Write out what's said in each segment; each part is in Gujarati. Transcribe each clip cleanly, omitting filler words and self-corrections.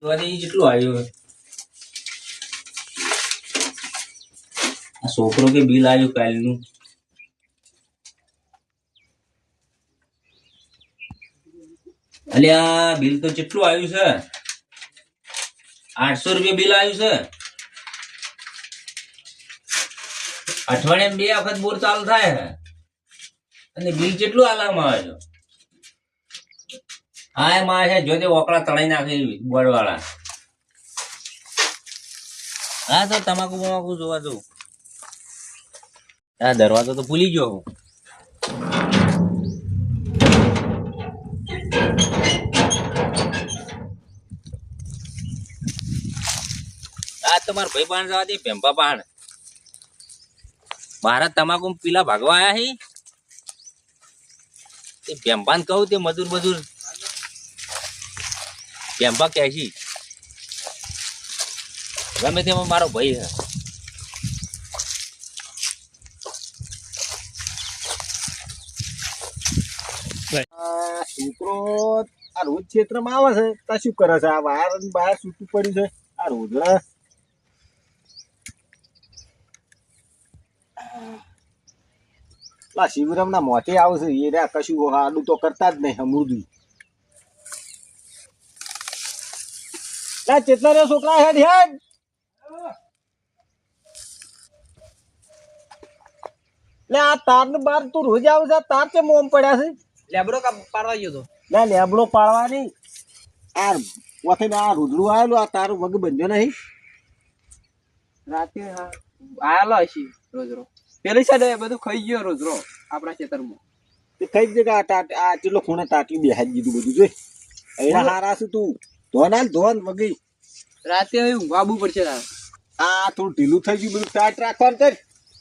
જેટલું આવ્યું આ છોકરો કે બિલ આવ્યું કાલનું અલ્યા બિલ તો કેટલું આવ્યું છે 800 રૂપિયા બિલ આવ્યું છે અઠવાડિયામાં 2 વખત બોર ચાલુ થાય છે અને બિલ કેટલું આલામાં આવે છે આ માં છે જોતે ઓકળા તળાઈ નાખે બોર્ડ વાળા હા તો તમાકુ બમાકુ જોવા જવું આ દરવાજો તો ભૂલી ગયો હું આ તમાર ભાઈ પાણ જવા દે ભેંપા પાણ મારા તમાકુ પીલા ભાગવા આયા હી તે ભેંપાને કહું તે મજૂર ભેંપા કહેશી ગમે તેમાં મારો ભાઈ છે છોકરો આ રોજ ક્ષેત્રમાં આવે છે તો શું કરે છે આ બહાર છૂટું પડ્યું છે આ રોજડા શિવરામ ના મોતે આવશે એ રહ્યા કશું આડું તો કરતા જ નહીં અમૃદું ચેતના રે છોકરા હેડ હેડ લે આ તાર ને બાર તું રોજ આવે છે તાર કે મોમ પડ્યા છે લેબડો પાડવા ગયો તો ના લેબડો પાડવાની આ વખતે આ રૂદડું આવેલું આ તારું વગ બંધ્યો નહીં રાતે આવેલો હશે રોજરો પેલી સાઈડ બધું ખાઈ ગયો રોજરો આપણા ખેતરમાં તે કઈ જગ્યા આ ચેટલો ખૂણે તાટલી બેહાડી દીધું બધું જોઈ એના હારા છે તું ધોન વગી રાતે ઊંઘાબુ પડશે આ થોડું ઢીલું થઈ ગયું બધું ટાઈટ રાખવાનું કર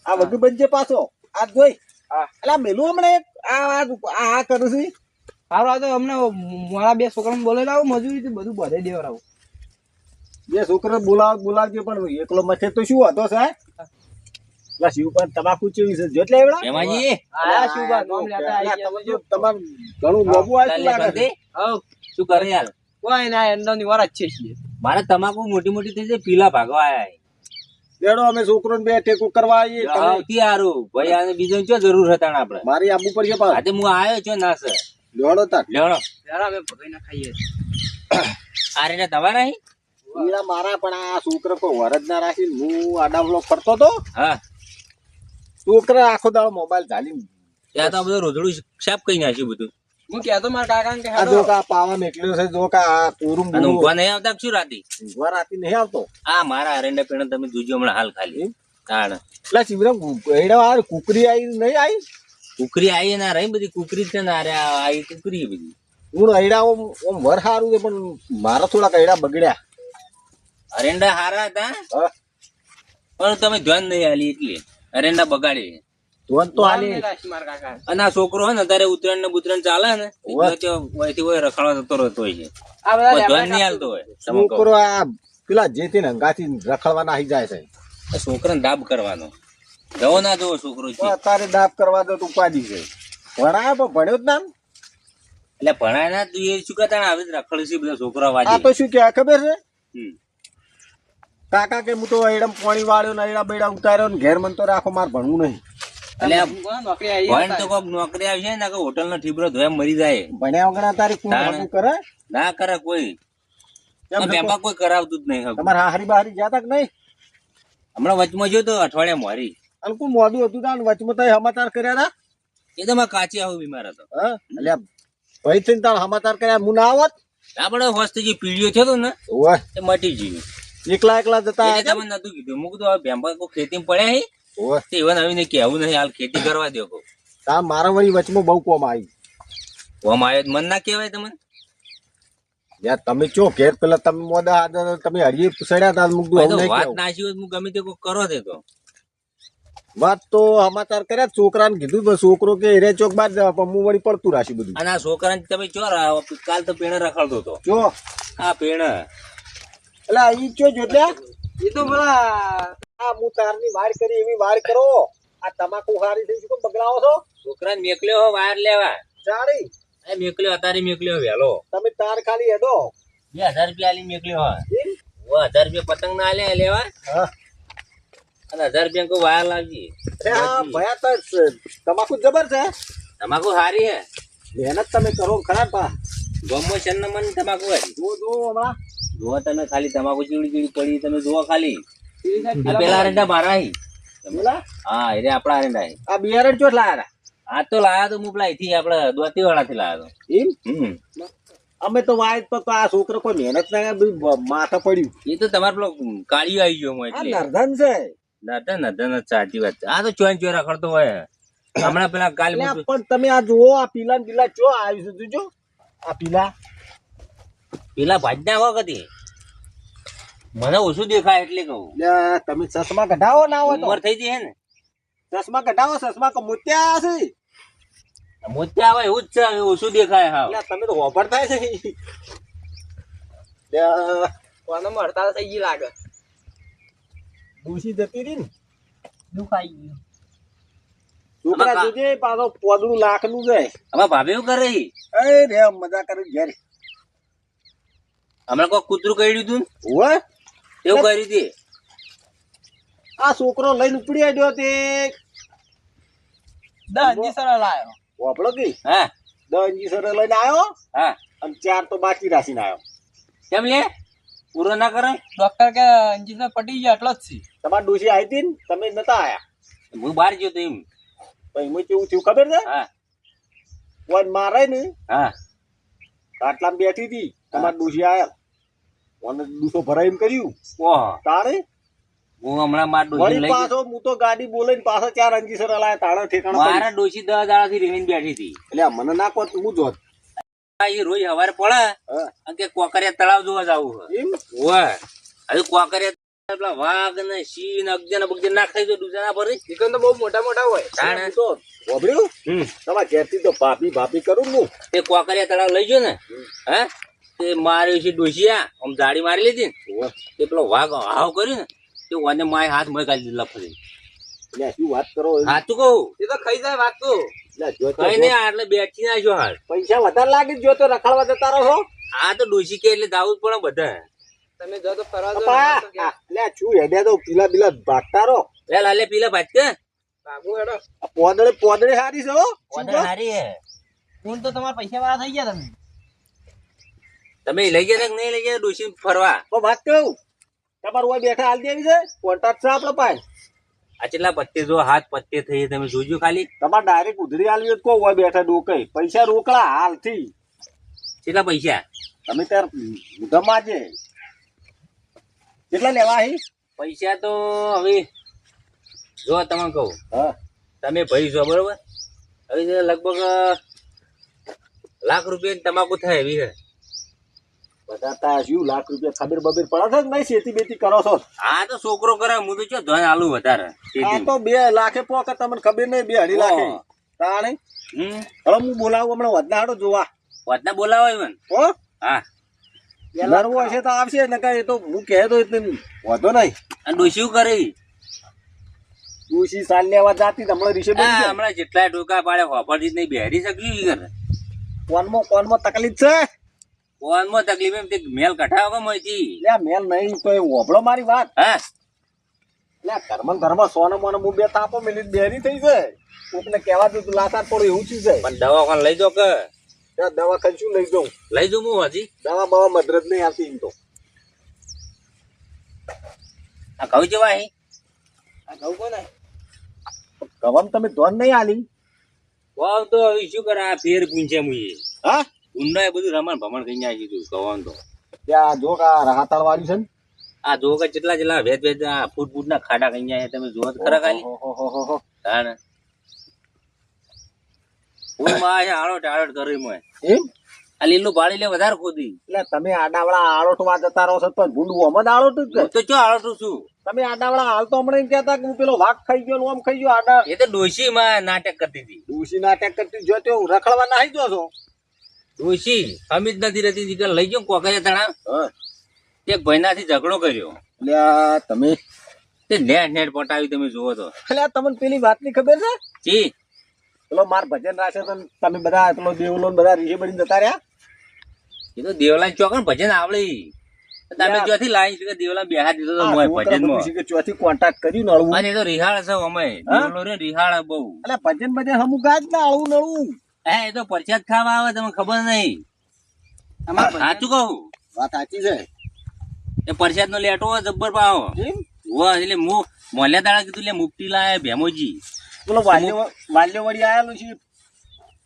આ વગી બનજે પાછો આ જોઈ એટલે મેલું હમણાં આ કરું છું સારું આ તો અમને મારા 2 છોકરાને બોલાવી લાવો મજૂરી બધું બધે દેવરાવું 2 છોકરા બોલાવજો પણ એકલો મથે તો શું હતો સાહેબ શિવપાન તમાકુ ચેવી છે જોટ લેવડા એમાજી આયા શિવપાન નામ લેતા તમાર ઘણું લોબુ આવ્યું લાગે હવ શું કરે યાર કોઈ ના એંડોની વાર જ છે મારે તમાકુ મોટી થઈ જાય પીલા ભાગવા આયા લેડો અમે છોકરોને 2 ટેકો કરવા આવીએ સૌથી સારું ભાઈ આને બીજો શું જરૂર હતા આપણે મારી આબુ પર છે પાછો આજે હું આવ્યો છું ના સર લેડો તાર લેડો જરા અમે ભગાઈ ના ખાઈએ આરે ને દવા નહીં ઈરા મારા પણ આ છોકરો કોઈ વરજ ના રાખી હું આડાવલો ફરતો તો હા છોકરા આખો દાડો મોબાઈલ ઝાલી ત્યાં તો બધું રોજડું સાફ કરી નાખ્યું બધું હું કહેતો મારા કાકાને કે આ જો કા પાવા મેકલ્યો છે જો કા આ કોરુમ અને ઊંઘવા નહીં આવતા શું રાતી ઊંઘવા રાતી નહીં આવતો આ મારા અરેન્ડા પેણ તમે જોજો હમણાં હાલ ખાલી તાણ એટલે શિવરામ એડા આ કુકરી આવી નહીં આવી કુકરી આવી ના રહી બધી કુકરી છે ને અરે આવી કુકરી બધી હું એડા ઓમ વર સારું છે પણ મારા થોડાક એડા બગડ્યા અરેન્ડા હારા હતા પણ તમે ધ્યાન નહીં આલી એટલે અરેન્ડા બગાડી ધોન તો આલી મારા કાકા અને આ છોકરો હોય ને તારે ઉતરાયણ ને બુતરાયણ ચાલે ને રખડવા જતો રહેતો હોય છે આ બધા ધ્યાન નહીં હાલતો હોય છોકરો આ પેલા જે તે હંગાથી રખડવાના આવી જાય છે છોકરાને દાબ કરવાનો જવો ના જવો છોકરો છે તારે દાબ કરવા દો તો ઉપાધિ છે ભણાય પણ ભણ્યો જ ના એટલે ભણાય ના તું એ શું કરતા આવે રખડ છે બધા છોકરા આ વાજી તો શું કે ખબર છે કાકા કે હું તો એડમ પાણી વાળ્યો ને એડા બેડા ઉતાર્યો ને ઘેર મન તો રાખો મારે ભણવું નહીં નોકરી આવી ભણ તો કોક નોકરી આવી છે ને કે હોટલ નો ઠીબરો ધોયા મરી જાય ભણ્યા વગર તારી કોણ કરે ના કરે કોઈ બેપા કોઈ કરાવતું જ નહીં તમારે હારી બહારી જતા કે નહીં હમણાં વચમાં જો તો અઠવાડિયા મારી અને કોઈ મોડું હતું તા વચમાં તો સમાચાર કર્યા હતા એ તો મારે કાચી આવું બીમાર હતો હા એટલે ભાઈ થઈને તાર સમાચાર કર્યા હું ના આવત આપણે હોસ્તે જે પીડીઓ થયો ને ઓય એ મટી ગયું એકલા જતા એટલે તમને નતું કીધું મૂક તો ભેંપા કોઈ ખેતી પડ્યા હે ઓય તે ઇવન આવીને કેવું નહીં હાલ ખેતી કરવા દો કહું તા મારા વળી વચમાં બહુ કોમ આવી કોમ આવ્યો મન ના કહેવાય તમને યાર તમે ચો ઘેર પેલા તમે મોદા તમે હરિયે સડ્યા તા મૂક દઉં વાત નાસી હોય હું ગમે તે કોઈ કરો દે તો વાત તો સમાચાર કર્યા છોકરાને કીધું તો છોકરો કે રે ચોક બાદ હું વળી પડતું રાશી બધું અને આ છોકરાને તમે ચો કાલ તો પેણે રખડતો હતો જો આ પેણ એટલે ઈ ચો જોડ્યા એ તો પેલા આ હું તારની વાડ કરી એવી વાડ કરો આ તમાકુ હારી થઈ શું બગડાવો છો છોકરાને મેકલ્યો વાર લેવા જાણી મેકલ્યો અત્યારે મેકલ્યો વેલો તમે તાર ખાલી હેડો 2,000 રૂપિયા આલી મેકલ્યો હોય 1000 રૂપિયા પતંગ ના આલે લેવા હા અને 1000 રૂપિયા કોઈ વાયર લાવજી અરે આ ભયા તો તમાકુ જબર છે તમાકુ સારી હે મહેનત તમે કરો ખરા પા ગમો છન્ન મન તમાકુ હારી જો હમણાં જુઓ તમે ખાલી તમાકુ ચીવડી ચીવડી પડી તમે જુઓ ખાલી આ પેલા અરેંડા મારા હી બોલા હા એ રે આપડા અરેંડા હી આ બિયારણ ચોટ લાયા આ તો લાયા તો હું પેલા અહીંથી આપડે દોતી વાળા થી લાયા એમ તો અમે તો વાય તો આ છોકરો કોઈ મહેનત ના બધું માથા પડ્યું એ તો તમારે પેલો કાળિયો આવી ગયો આ એટલે નરધન છે નધન જ સાચી વાત છે આ તો ચોન ચોર રખડતો હોય હમણાં પેલા કાલ એટલે પણ તમે આ જુઓ આ પીલા ને પીલા ચો આવ્યું છે જોજો આ પીલા પેલા ભાજના વખતે મને ઓછું દેખાય એટલે કહું લે, તમે ચશ્મા કઢાવો ના હોય ઉંમર થઈ જઈ હે ને તો ચશ્મા કઢાવો ચશ્મા કે મોત્યા છે મોત્યા આવે એવું જ છે હવે ઓછું દેખાય હા એટલે તમે તો હોપર થાય છે લે, કોને હડતાલ થઈ ગઈ લાગે ડૂસી જતી રહી ને દુખાઈ ગયું છોકરા આમાં જોજે પાછો પોદડું લાખનું છે હવે ભાભી એવું કરે ઈ? એ રે મજા કરી ઘેર હમણાં કોઈ કૂતરું કર્યું તું હોય એવું કર્યું તે આ છોકરો લઈને ઉપડી આવ્યો તે 10 જી સરળ લાયો હોપડો કે હા 10 ઇંચી સર લઈને આવ્યો હા અને 4 તો બાકી રાખીને આવ્યો કેમ લે પૂરો ના કરે ડોક્ટર કે ઇન્જેક્શન પટી ગયા એટલો જ છે તમારી ડોશી આવી હતી ને તમે નતા આયા હું બહાર ગયો તો એમ પછી એમાં કેવું થયું ખબર છે હા કોઈ મારે ને હા આટલામાં બેઠી હતી તમારી ડોશી આયા અને ડૂસો ભરાય એમ કર્યું ઓહો તાણે હું હમણાં માર ડોશી વળી લઈ ગયો. પાછો હું તો ગાડી બોલાઈને પાછો 4 ઇંચી સર લાયા તાણે ઠેકાણા પડી. મારા ડોશી 10 દાડાથી રેવીને બેઠી હતી એટલે આ મને ના કહો તો હું જોત આ ઈ રોજ હવારે પડે હા અને કે કોકરિયા તળાવ જોવા જવું છે એમ ઓય હવે કોકરિયા પેલા વાઘ ને સિંહ ને અગજે ને બગજે ના ખાઈ જો દુજા ના ભરી ચિકન તો બહુ મોટા મોટા હોય તાણે હું તો વાપર્યું તમારા ઘેરથી તો ભાભી ભાભી કરું ને હું તે કોકરિયા તળાવ લઈ ગયો ને હે તે માર્યો છે ડોશિયા આમ દાડી મારી લીધી ને તે પેલો વાઘ હાવ કર્યું ને તે ઓને માય હાથ મોય કાઢી દીધા ફરી એટલે શું વાત કરો સાચું કહું એ તો ખાઈ જાય વાત તો એટલે જો તો કઈ નહીં એટલે બેઠી નાખ્યો હાલ પૈસા વધારે લાગે જો તો રખડવા જતા રહો આ તો ડોશી કે એટલે દાવું જ પડે બધા તમે જો તો ફરવા જો અપા, આ, લે શું હેડ્યા તો પીલા પીલા ભાગતા રહો લે લાલે પીલા ભાત કે ભાગો હેડો આ પોદળે પોદળે હારી છે હો ઓર્ડર હારી હે ફોન તો તમારા પૈસા વાળા થઈ ગયા તમે લઈ ગયા કે નહીં લઈ ગયા ડોશી ફરવા પણ વાત કહું તમારું ઓય બેઠા હાલ દેવી છે કોન્ટ્રાક્ટ છે આપડે પાસે આ કેટલા પત્તે જો હાથ પત્તે થઈ તમે જોજો ખાલી તમારે ડાયરેક્ટ ઉધરી હાલવી હોય તો કહો ઓય બેઠા ડોકઈ પૈસા રોકડા હાલથી કેટલા પૈસા તમે તાર ગમાજે કેટલા લેવા હી પૈસા તો હવે જો તમને કહું હા તમે ભાઈ છો બરોબર હવે તો લગભગ લાખ રૂપિયા તમાકુ થાય એવી છે બધા તા શું લાખ રૂપિયા ખબર બબીર પડે છે કે નહીં ખેતી બેતી કરો છો આ તો છોકરો કરે હું તો ચો ધન આલુ વધારે આ તો 2 લાખે પોકે તમને ખબર નહીં 2.5 લાખે ઓહ. તાણે હમ હવે હું બોલાવું હમણાં વધના હાડો જોવા વાતના બોલાવો even. હો હા નરવો હશે તો આવશે ને કઈ તો હું કહે તો એટલે વાંધો નહીં અને ડોશી શું કરે ઈ? ડોશી સાલ લેવા જાતી તો હમણાં રીશે બની આ જાય હમણાં જેટલા ટોકા પાડે હોપડથી જ નહીં બેહરી શક્યું ઈ કરે કોનમાં તકલીફ છે ફોનમાં તકલીફ એમ તે મેલ કઢાવો કે મોયથી લે મેલ નહીં તો એ હોભળો મારી વાત હા લે ઘરમાં સોનો મોનો હું બે તાપો મિનિટ બેરી થઈ જાય કોકને કહેવા તું લાસાર પડો એવું ચીજ છે પણ દવાખાને લઈ જાઓ કે ત્યાં દવાખાને શું લઈ જાઉં લઈ જાઉં હું હજી દવા બવા મદદ નહીં આવતી એમ તો આ કહું જવા અહીં આ ઘઉં કોને ગવામ તમે ધોન નહીં આલી વાવ તો હવે શું કરે આ ફેર પૂંછે મુએ હા ઊંડા એ બધું રમણ ભમણ કઈ જાય કીધું કવાનું તો ત્યાં જો કા રાહતાળ વાળી છે ને આ જો કે જેટલા વેદ વેદ આ ફૂટ ના ખાડા કઈ જાય તમે જુઓ તો ખરા ખાલી ઓહોહોહોહો. તાણે હું માં આળોટ કરી મોય એમ આ લીલું પાડી લે વધારે ખોદી એટલે તમે આડાવાળા આળોટમાં જતા રહો છો પણ ભૂંડું આમ જ આળોટ જ છે હું તો ચો આળોટું છું તમે આડાવાળા હાલ તો હમણાં એમ કહેતા કે હું પેલો વાઘ ખાઈ ગયો ને આમ ખાઈ ગયો આડા એ તો ડોશી માં નાટક કરતી હતી ડૂસી નાટક કરતી જો તો રખડવા નાહી જો છો ડોશી અમિત નથી રહેતી કે લઈ જાઉં કોકરિયા તણાવ હા તે ભાઈનાથી ઝઘડો કર્યો એટલે આ તમે તે નેટ પટાવી તમે જુઓ તો એટલે આ તમને પેલી વાતની ખબર છે જી પેલો માર ભજન રાશે તો તમે બધા પેલો દેવલો ને બધા રીહે બની જતા રહ્યા એ તો દેવલા ચોકન ભજન આવડે. તમે ચોથી લાઈન છે કે દેવલા બેહા દીધો તો મોય ભજનમાં. કે ચોથી કોન્ટેક્ટ કર્યું નળવું. અને એ તો રિહાળ છે અમે. દેવલો રે રિહાળ બહુ. એટલે ભજન ભજન હમું ગાજ ના આવું નળવું. હે એ તો પરસાદ ખાવા આવે તમને ખબર નહીં. સાચું કહું વાત સાચી છે. એ પરસાદ નો લેટો જબ્બર પાવો. એમ? વાહ એટલે હું મોલ્યા દાડા કીધું એટલે મુક્તિ લાય ભેમોજી. પેલો વાલ્યો વળી આયેલું છે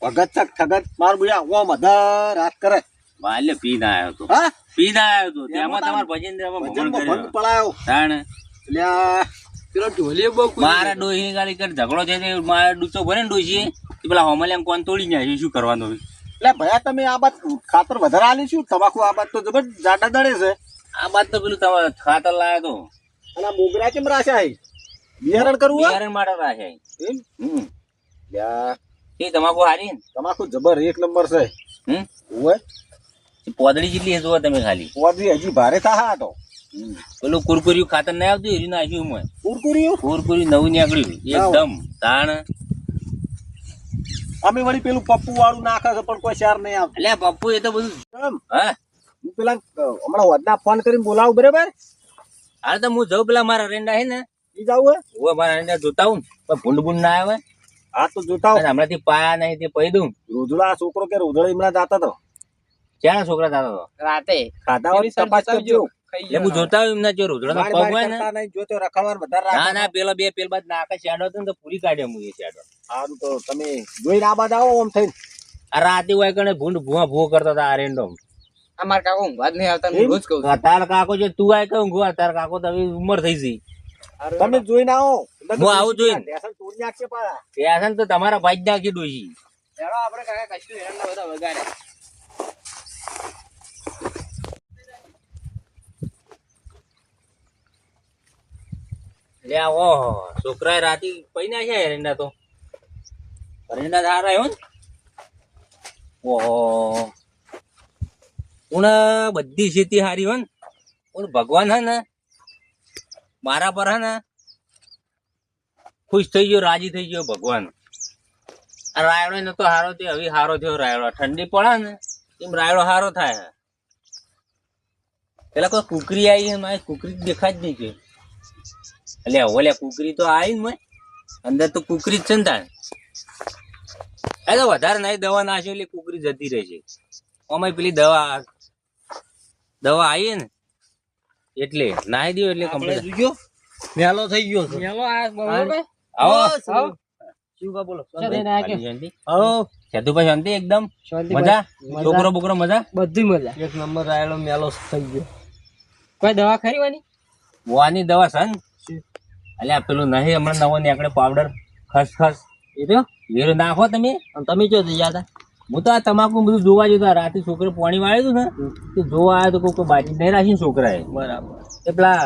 ભગત ઠગત માર બુયા ઓ મધર રાત કરે. વાલે પી ના આવ્યો તો. હા પી ના આવ્યો તો તેમાં તમારે ભજન ભજન ભંગ પડાયો. તાણ એટલે આ પેલો ઢોલીએ બહુ મારા ડોહી ગાડી કર ઝઘડો છે તે મારા ડૂચો ભરે ને ડોશી તે પેલા હોમલિયા કોણ તોડી જાય શું કરવાનું હોય? એટલે ભયા તમે આ બાત ખાતર વધારે આલી શું તમાકુ આ બાત તો જબર જાડા દડે છે. આ વાત તો પેલું તમારે ખાતર લાયો તો અને આ મોગરા કેમ રાખ્યા છે બિયારણ કરવું હોય? બિયારણ માટે રાખે. એમ? લ્યા, એ તમાકુ હારી ને તમાકુ જબર એક નંબર છે. ઓય પોદડી જેટલી જોવો તમે ખાલી. પોદરી હજી ભારે થાહા તો. પેલું કુરકુરિયું ખાતર નહીં આવતું એરી નાખ્યું મેં. કુરકુરિયું કુરકુરી નવું નીકળ્યું એકદમ તાણ. અમે વળી પેલું પપ્પુ વાળું નાખે છે પણ કોઈ શાર નહીં આવતું. એટલે પપ્પુ એ તો બધું એમ? હા હું પેલા હમણાં વધના ફોન કરીને બોલાવું બરાબર. હાલ તો હું જઉં પેલા મારા રેંડા હે ને ઈ જાવું હે? હું મારા રેંડા જોતા હું પણ ભૂંડ ભૂંડ ના આવે. હા તો જોતા અને હમણાંથી પાયા નહીં તે પહી દઉં. રોજડા આ છોકરો કે રોજડા હમણાં જાતા તો ક્યાં છોકરા થતો હતો રાતે ખાધા હોય તો તપાસ કરજો. ખાઈ એટલે હું જોતા હોય એમના જો રોજડા વાળ પગ બાળ હોય ને કરતા નહીં, જો તો રખડવાનું વધારે ના રાખો. ના પેલો બે પેલ બાદ નાકે શેડો હતો ને તો પૂરી કાઢ્યો હું એ શેડો. સારું તો તમે જોઈને આ બાદ આવો આમ થઈને. આ રાતે હોય કણે ભૂંડ ભૂવા ભૂવો કરતા હતા આ રેન્ડો. અમાર કાકો ઊંઘવા જ નહીં આવતા હું રોજ કહું છું. તાર કાકો જો તું આય કહું ગો તાર કાકો તો હવે ઉંમર થઈ ગઈ. તમે જોઈને આવો. હું આવું જોઈને. લેસન તોડી નાખશે પાછા. ત્યાં છે ને તો તમારા ભાઈ જ નાખી ડોશી. ચાલો આપણે કાકા કશું એરંડા બધા વગાડે. લે ઓહો છોકરા રાતે પૈ નાખ્યા એરંડા તો. એરંડા સારા આવ્યો ને. ઓહો હું બધી ખેતી હારી હોય ને હું ભગવાન હે ને મારા પર હે ને ખુશ થઈ ગયો રાજી થઈ ગયો ભગવાન. આ રાયડો નતો હારો તે હવે હારો થયો રાયડો. ઠંડી પડે ને એમ રાયડો હારો થાય. પેલા કોઈ કુકરી આવી છે મારે કુકરી દેખાય જ નહીં કે એટલે ઓલે કુકરી તો આવી ને અંદર તો કુકરી જ છે ને તાર. એ તો વધારે નહીં દવા નાખ્યો એટલે કુકરી જતી રહે છે. અમે પેલી દવા આવી ને એટલે નાહી દો એટલે કમ્પ્લીટ મેલો થઈ ગયો છે. ચાલો આ બરોબર આવો આવો. શું કા બોલો શાંતિ? સેતુભાઈ શાંતિ એકદમ મજા છોકરો બોકરો મજા બધી મજા. એક નંબર રાયડો મેલો થઈ ગયો. કોઈ દવા ખરી વાની? વાની દવા છે ને અલ્યા પેલું નહીં હમણાં નવો નીકળે પાવડર ખસખસ એ તો વેરો નાખો તમે. તમે જો જઈ હતા હું તો આ તમાકુ બધું જોવા જતો રાતે છોકરો પાણી વાળ્યું હતું ને તે જોવા આવ્યો તો કોઈ બાજી નહીં રાખી છોકરાએ. બરાબર. એ પેલા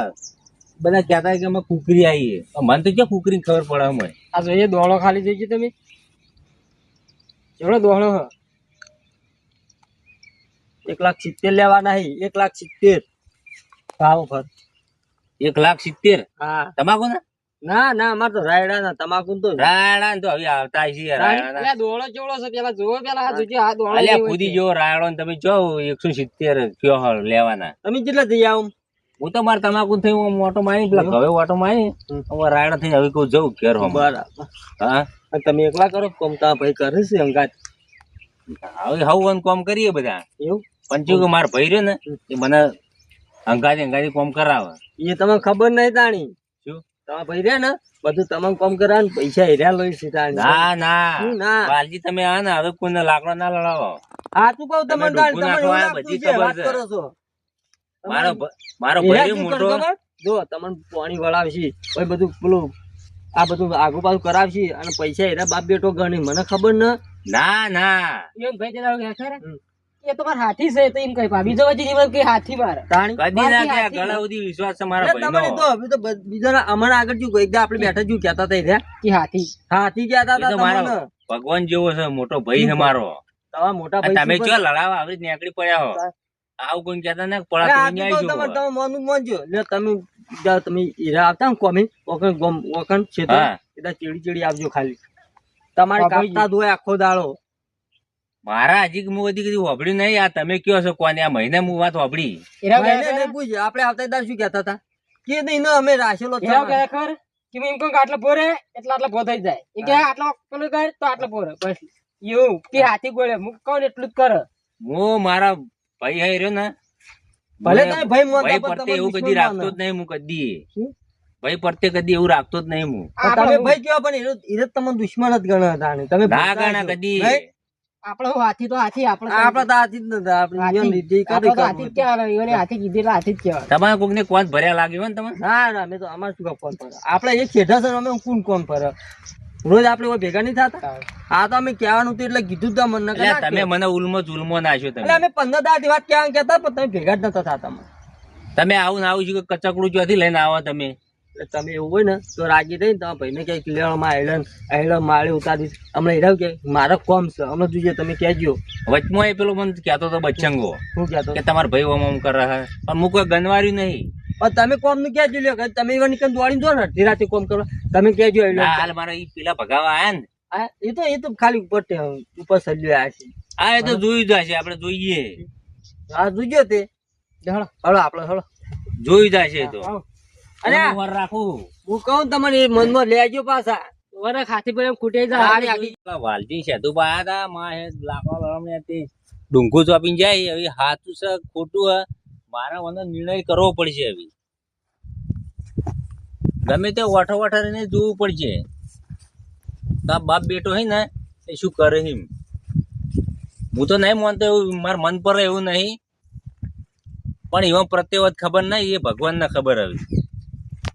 બધા કહેતા કે અમે કુકરી આવી મને તો ક્યાં કુકરી ખબર પડે અમે. આ જોઈએ દોડો ખાલી થઈ ગયો તમે એવડો દોડો હ 1,70,000 લેવાના હે 1,70,000 ભાવ પર 1,70,000 હા તમાકુ ને ના ના અમાર તો રાયડા ના તમાકુ તો રાયડા ને તો હવે આવતા છે રાયડા. દોડો ચેવડો છે પેલા જોવો પેલા આ જોજો આ દોડો અલ્યા ખુદી જો રાયડો ને તમે જો 170 કયો હળ લેવાના. તમે કેટલા જઈ આવો હું તો મારે તમાકુ થઈ ઓટો મારી પેલા હવે ઓટો મારી હવે રાયડા થઈ હવે કોઈ જવું ઘેર હમ. બરાબર. હા તમે એકલા કરો કોમ તા ભાઈ કરે છે અંગાત હવે હવ કોમ કરીએ બધા એવું પંચું કે મારો ભાઈ રહ્યો ને એ મને અંગાથી કોમ કરાવે. એ તમને ખબર નહીં તાણી શું તમારા ભાઈ રે ને બધું તમામ કામ કરાવે ને પૈસા હેર્યા લઈ છે તાણી. ના ના શું ના વાલજી તમે આ ને હવે કોઈને લાકડો ના લડાવો. હા તું કહું તમે તમને ડૂબું નાખવા તમને બધી બધી ખબર વાત છે. કરો છો મારો હેર્યા ભાઈ શું મોટો કરો ખબર? જો તમને પાણી વળાવશી પછી બધું પેલું આ બધું આગુ પાછું કરાવશી અને પૈસા હેરા બાપ બેટો ગણી મને ખબર ને ના ના એમ ભાઈ તેના એ તો મારા હાથી છે તો એમ કઈ ભાભી જવા જેની કે હાથી મારે તાણી કદી ના કે ગળા સુધી વિશ્વાસ છે મારા ભાઈ તો હવે તો બીજા અમારે આગળ શું એકદા આપણે બેઠા શું કહેતા હતા રહ્યા કે હાથી હાથી કહેતા હતા તમને ભગવાન જેવો છે મોટો ભાઈ છે મારો. તમારા મોટા અને ભાઈ તમે ચો લડાવા આવી નીકળી પડ્યા હો આવું કોઈ કહેતા ને પડા તમે આવી તમે જો. મોનું માનજો લે તમે જાઓ તમે હીરા આવતા ને કોમી ઓકણ ગોમ ઓકણ છે તો હા. એદા ચીડી ચીડી આવજો ખાલી તમારે કાપતા જ હોય આખો દાડો મારા હજી હું બધી કીધું વાપર્યું નહીં. આ તમે કયો છો કોને? આ મહિને હું વાત વાપરી. મહિને નહીં પૂછ્યું. આપણે આવતા દાર શું કહેતા હતા કે નહીં ને અમે રાખેલો જ છે. ખબર કે એમ કહું કે આટલો પોરે એટલે આટલો ભો થઈ જાય એ કે આટલો પેલું કરે તો આટલો પોરે બસ એવું કે હાથી ગોળે હું કહું ને એટલું જ કરે. હું મારા ભાઈ હાઈ રહ્યો ને ભલે તમે ભાઈ મોનતા ભાઈ પણ પરતે એવું તમારે કદી દુશ્મન રાખતો જ માનો. નહીં હું કદી. શું? ભાઈ પરતે કદી એવું રાખતો જ નહીં હું. પણ તમે ભાઈ કેવા પણ એને તમે દુશ્મન જ ગણો હતા ને. તમે ના ભૂલતા ગાણા છો. કદી. નહીં? આપડે હું હાથી તો હાથી આપડે આપડે તો હાથી જ નતા. આપણે જીવન લીધી આપડે કરી તો હાથી જ કહેવાય ઈવોને હાથી કીધી એટલે હાથી જ કહેવાય. તમારે કોક ને કોણ ભર્યા લાગ્યું હોય ને તમે? ના ના અમે તો અમારે શું કોમ ફરે આપણે એક ખેડા છે અમે કોણ કોમ ફરે રોજ આપણે કોઈ ભેગા નહીં થતા. આ તો અમે કહેવાનું હતું એટલે કીધું જ મને એટલે તમે મને ઉલમો ચુલમો નાખ્યો એટલે તમે. અમે 15 દાડા વાત કહેવાનું કહેતા પણ તમે ભેગા જ નતા થતા અમને. તમે આવું ને આવું છું કે કચકડું ચોથી લઈને આવો તમે. એટલે તમે એવું હોય ને તો રાજી થઈને તમારા ભાઈને ક્યાંક લેવામાં આયલન માળે ઉતારી હમણાં હીરાવ કે મારા કોમ છે હમણાં જોઈએ તમે કહેજો. વચમાં એ પેલો મને કહેતો હતો બચ્ચંગો શું કહેતો કે તમારા ભાઈ ઓમ કરે છે પણ હું કોઈ ગનવાર્યું નહીં. પણ તમે કોમ નું કહેજો લ્યો કે તમે એવા નીકળ દોડીને જો ને અડધી રાતે કોમ કરવા તમે કહેજો આયલન. ના, હાલ મારા ઈ પેલા ભગાવા આયા ને હા, એ તો ખાલી ઉપર સલ્યો આવ્યા છે. આ એ તો જોયું જશે. આપણે જોઈએ હા જોજો તે હળો હળો આપણે હળો જોયું જશે એ તો. અને અને વાર રાખું હું કહું તમને એ મનમાં લેજો પાછા. વરખ હાથી પર એમ ખૂટે આની આખી પેલા વાલજી સેતુ પાયા હતા માં હે લાકડા લડમને તે ડુંગુ ચોપીને જાય. હવે હાચું છે ખોટું હે મારા મને નિર્ણય કરવો પડશે. હવે ગમે તે વઠો વઠારીને જોવું પડશે. તાર બાપ બેટો હોય ને એ શું કરે એમ. હું તો નહીં માનતો એવું મારા મન પર એવું નહીં પણ એવા પ્રત્યે ખબર નહીં એ ભગવાનને ખબર.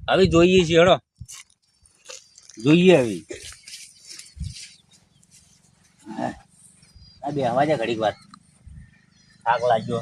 હવે જોઈએ છીએ હેડો જોઈએ. હવે આ બે અવાજ ઘડીક વાર થાક લાગ્યો.